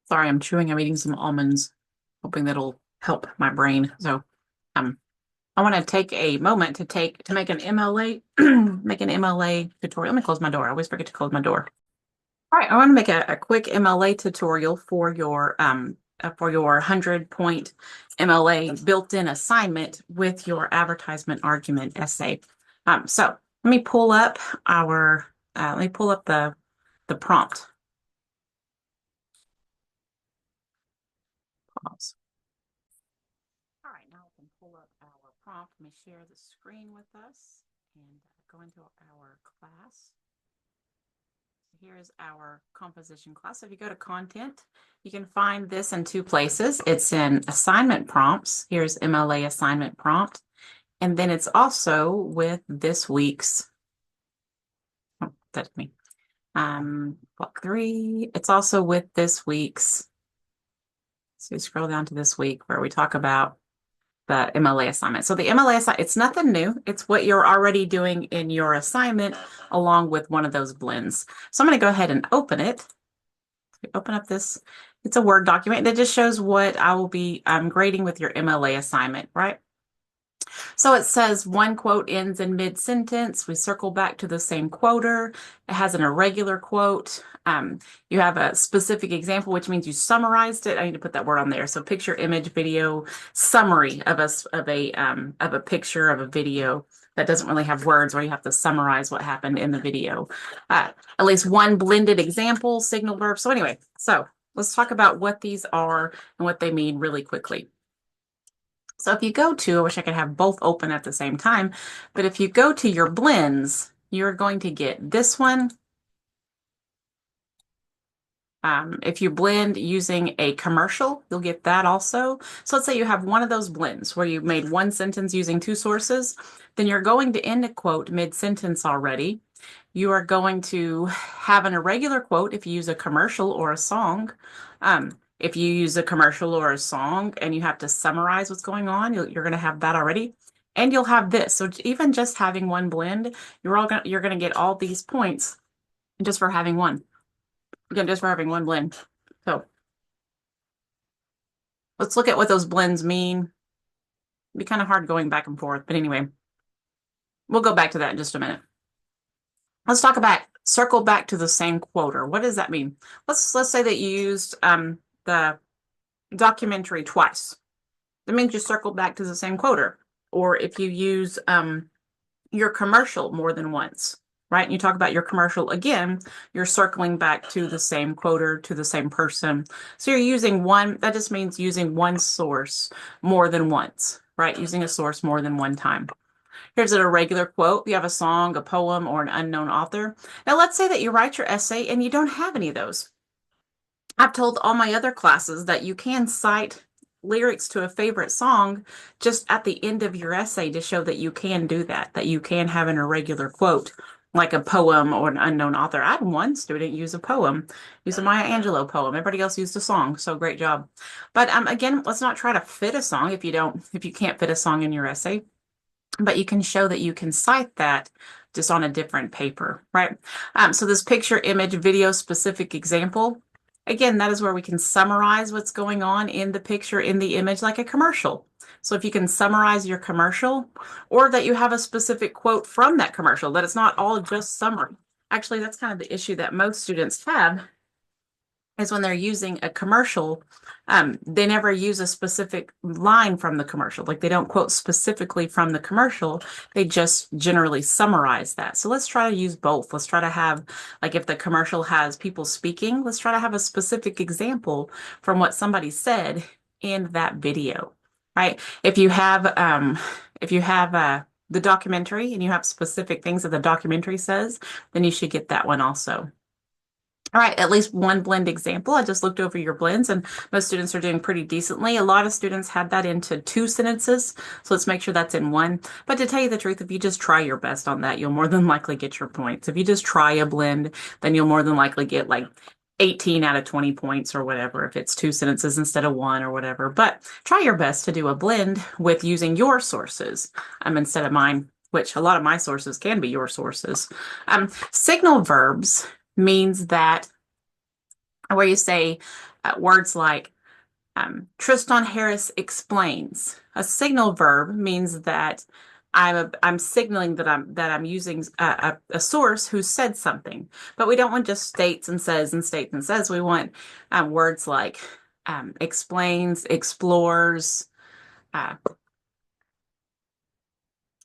Sorry, I'm chewing. I'm eating some almonds, hoping that'll help my brain. So, um, I want to take a moment to make an MLA make an MLA tutorial. Let me close my door. I always forget to close my door. All right, I want to make a quick MLA tutorial for your 100-point MLA built-in assignment with your advertisement argument essay. So let me pull up the prompt. Pause. All right, now we can pull up our prompt. Let me share the screen with us and go into our class. Here's our composition class. So if you go to content, you can find this in two places. It's in assignment prompts. Here's MLA assignment prompt. And then it's also with this week's, oh, that's me. Block 3. It's also with this week's, so you scroll down to this week where we talk about the MLA assignment. So the MLA assignment, it's nothing new. It's what you're already doing in your assignment along with one of those blends. So I'm going to go ahead and open it. Open up this. It's a Word document that just shows what I will be grading with your MLA assignment, right? So it says one quote ends in mid-sentence. We circle back to the same quoter. It has an irregular quote. You have a specific example, which means you summarized it. I need to put that word on there. So picture, image, video, summary of a picture of a video that doesn't really have words, where you have to summarize what happened in the video. At least one blended example, signal verb. So anyway, so let's talk about what these are and what they mean really quickly. So if you go to, I wish I could have both open at the same time, but if you go to your blends, you're going to get this one. If you blend using a commercial, you'll get that also. So let's say you have one of those blends where you made one sentence using two sources, then you're going to end a quote mid-sentence already. You are going to have an irregular quote if you use a commercial or a song. If you use a commercial or a song and you have to summarize what's going on, you're going to have that already. And you'll have this. So even just having one blend, you're going to get all these points just for having one. Again, just for having one blend. So let's look at what those blends mean. It'd be kind of hard going back and forth, but anyway, we'll go back to that in just a minute. Let's talk about circle back to the same quoter. What does that mean? Let's say that you used the documentary twice. That means you circle back to the same quoter. Or if you use your commercial more than once, right? And you talk about your commercial again, you're circling back to the same quoter, to the same person. So you're using one, that just means using one source more than once, right? Using a source more than one time. Here's an irregular quote. You have a song, a poem, or an unknown author. Now, let's say that you write your essay and you don't have any of those. I've told all my other classes that you can cite lyrics to a favorite song just at the end of your essay to show that you can do that you can have an irregular quote, like a poem or an unknown author. I had one student use a poem, use a Maya Angelou poem. Everybody else used a song, so great job. But again, let's not try to fit a song if you can't fit a song in your essay. But you can show that you can cite that just on a different paper, right? So this picture, image, video specific example, again, that is where we can summarize what's going on in the picture, in the image, like a commercial. So if you can summarize your commercial, or that you have a specific quote from that commercial, that it's not all just summary. Actually, that's kind of the issue that most students have, is when they're using a commercial, they never use a specific line from the commercial. Like they don't quote specifically from the commercial. They just generally summarize that. So let's try to use both. Let's try to have, like if the commercial has people speaking, let's try to have a specific example from what somebody said in that video, right? If you have the documentary and you have specific things that the documentary says, then you should get that one also. All right, at least one blend example. I just looked over your blends and most students are doing pretty decently. A lot of students had that into 2 sentences, so let's make sure that's in 1. But to tell you the truth, if you just try your best on that, you'll more than likely get your points. If you just try a blend, then you'll more than likely get like 18 out of 20 points or whatever, if it's 2 sentences instead of 1 or whatever. But try your best to do a blend with using your sources instead of mine, which a lot of my sources can be your sources. Signal verbs means that where you say words like Tristan Harris explains. A signal verb means that I'm signaling that I'm using a source who said something, but we don't want just states and says and states and says. We want words like explains, explores, uh,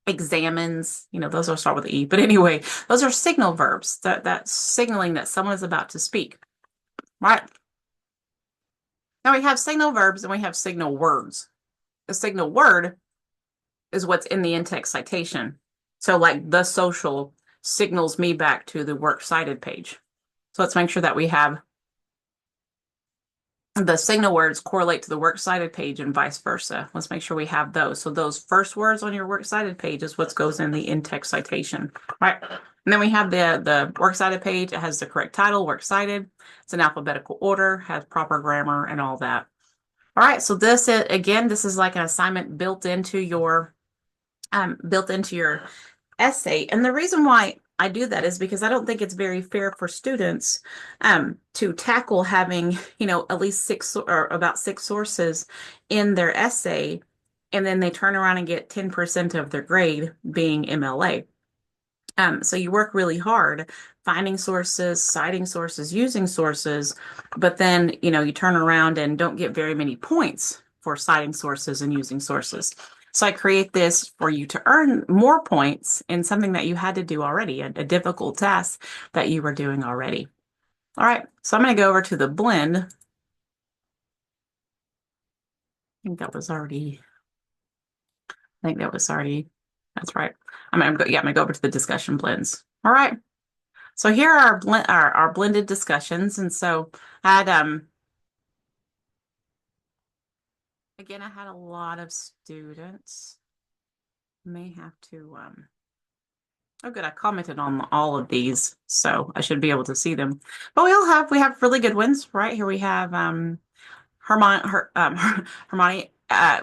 examines. Those will start with E. But anyway, those are signal verbs. That's signaling that someone is about to speak. Right. Now we have signal verbs and we have signal words. A signal word is what's in the in-text citation. So like the social signals me back to the works cited page. So let's make sure that we have the signal words correlate to the works cited page and vice versa. Let's make sure we have those. So those first words on your works cited page is what goes in the in-text citation, right? And then we have the works cited page. It has the correct title, works cited. It's in alphabetical order, has proper grammar and all that. All right, so this is, again, this is like an assignment built into your essay. And the reason why I do that is because I don't think it's very fair for students to tackle having, at least six or about six sources in their essay, and then they turn around and get 10% of their grade being MLA. So you work really hard finding sources, citing sources, using sources, but then, you turn around and don't get very many points for citing sources and using sources. So I create this for you to earn more points in something that you had to do already, a difficult task that you were doing already. All right, so I'm going to go over to the blend. I think that was already, that's right. I'm going to go over to the discussion blends. All right. So here are our blended discussions. And so I had, again, I had a lot of students. May have to, oh good, I commented on all of these, so I should be able to see them. But we have really good ones, right? Here we have Hermione,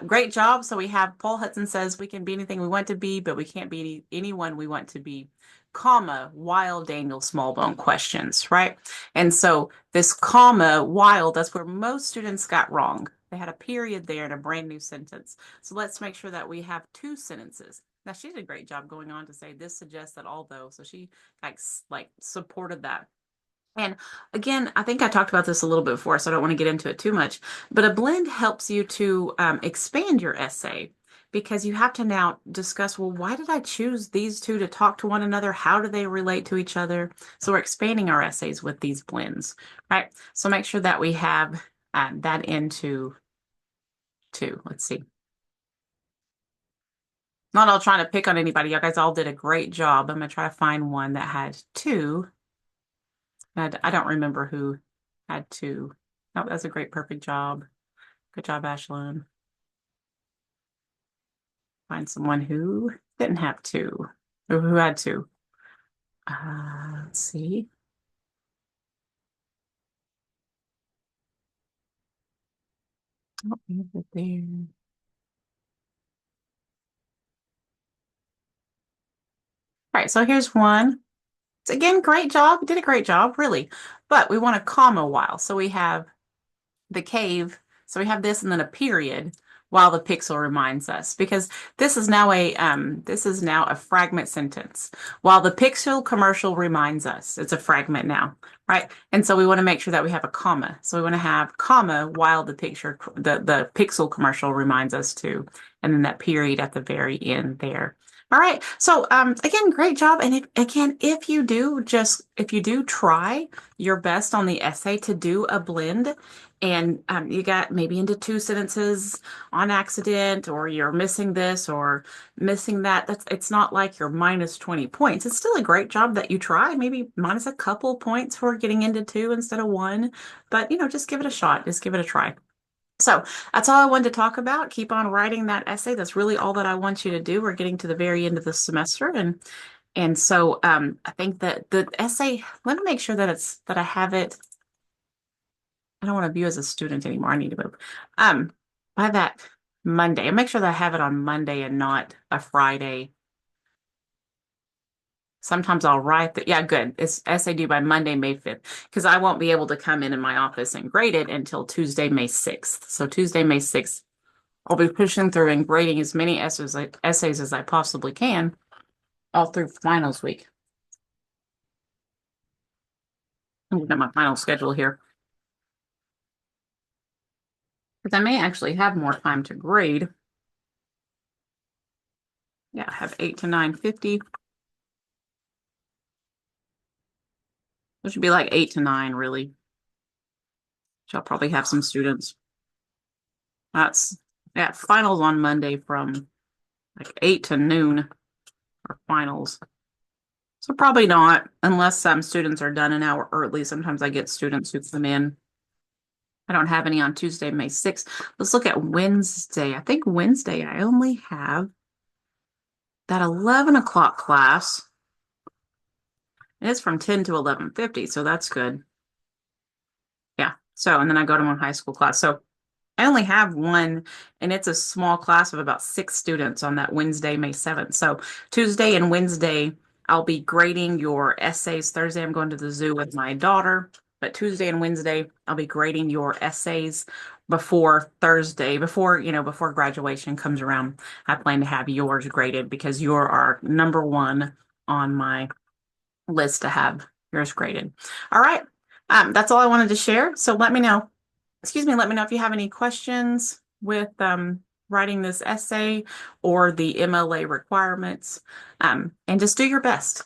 great job. So we have Paul Hudson says we can be anything we want to be, but we can't be anyone we want to be, comma, while Daniel Smallbone questions, right? And so this comma, while, that's where most students got wrong. They had a period there in a brand new sentence. So let's make sure that we have two sentences. Now she did a great job going on to say this suggests that although, so she like supported that. And again, I think I talked about this a little bit before, so I don't want to get into it too much, but a blend helps you to expand your essay because you have to now discuss, well, why did I choose these two to talk to one another? How do they relate to each other? So we're expanding our essays with these blends, right? So make sure that we have that into two. Let's see. Not all trying to pick on anybody. You guys all did a great job. I'm going to try to find one that had two. I don't remember who had two. Oh, that's a great, perfect job. Good job, Ashlyn. Find someone who didn't have two, or who had two. Let's see. Oh, there. All right, so here's one. It's again, great job. Did a great job, really. But we want a comma while. So we have the cave. So we have this and then a period while the pixel reminds us, because this is now a fragment sentence. While the pixel commercial reminds us, it's a fragment now, right? And so we want to make sure that we have a comma. So we want to have comma while the pixel commercial reminds us to, and then that period at the very end there. All right. So again, great job. And if you do try your best on the essay to do a blend, and you got maybe into two sentences on accident, or you're missing this or missing that, it's not like you're minus 20 points. It's still a great job that you try, maybe minus a couple points for getting into two instead of one. But, just give it a shot. Just give it a try. So that's all I wanted to talk about. Keep on writing that essay. That's really all that I want you to do. We're getting to the very end of the semester. And so I think that the essay, let me make sure that I have it. I don't want to view as a student anymore. I need to move. By that Monday, and make sure that I have it on Monday and not a Friday. Sometimes I'll write that. Yeah, good. It's essay due by Monday, May 5th, because I won't be able to come in my office and grade it until Tuesday, May 6th. So Tuesday, May 6th, I'll be pushing through and grading as many essays as I possibly can all through finals week. I'm looking at my final schedule here. Because I may actually have more time to grade. Yeah, I have 8 to 9:50. It should be like 8 to 9, really. So I'll probably have some students. That's, yeah, finals on Monday from like 8 to noon for finals. So probably not, unless some students are done an hour early. Sometimes I get students who come in. I don't have any on Tuesday, May 6th. Let's look at Wednesday. I think Wednesday I only have that 11 o'clock class. And it's from 10 to 11:50, so that's good. Yeah. So, and then I go to my high school class. So I only have one, and it's a small class of about 6 students on that Wednesday, May 7th. So Tuesday and Wednesday, I'll be grading your essays. Thursday, I'm going to the zoo with my daughter, but Tuesday and Wednesday, I'll be grading your essays before Thursday, before graduation comes around. I plan to have yours graded because you're our number one on my list to have yours graded. All right. That's all I wanted to share. So let me know if you have any questions with writing this essay or the MLA requirements. And just do your best.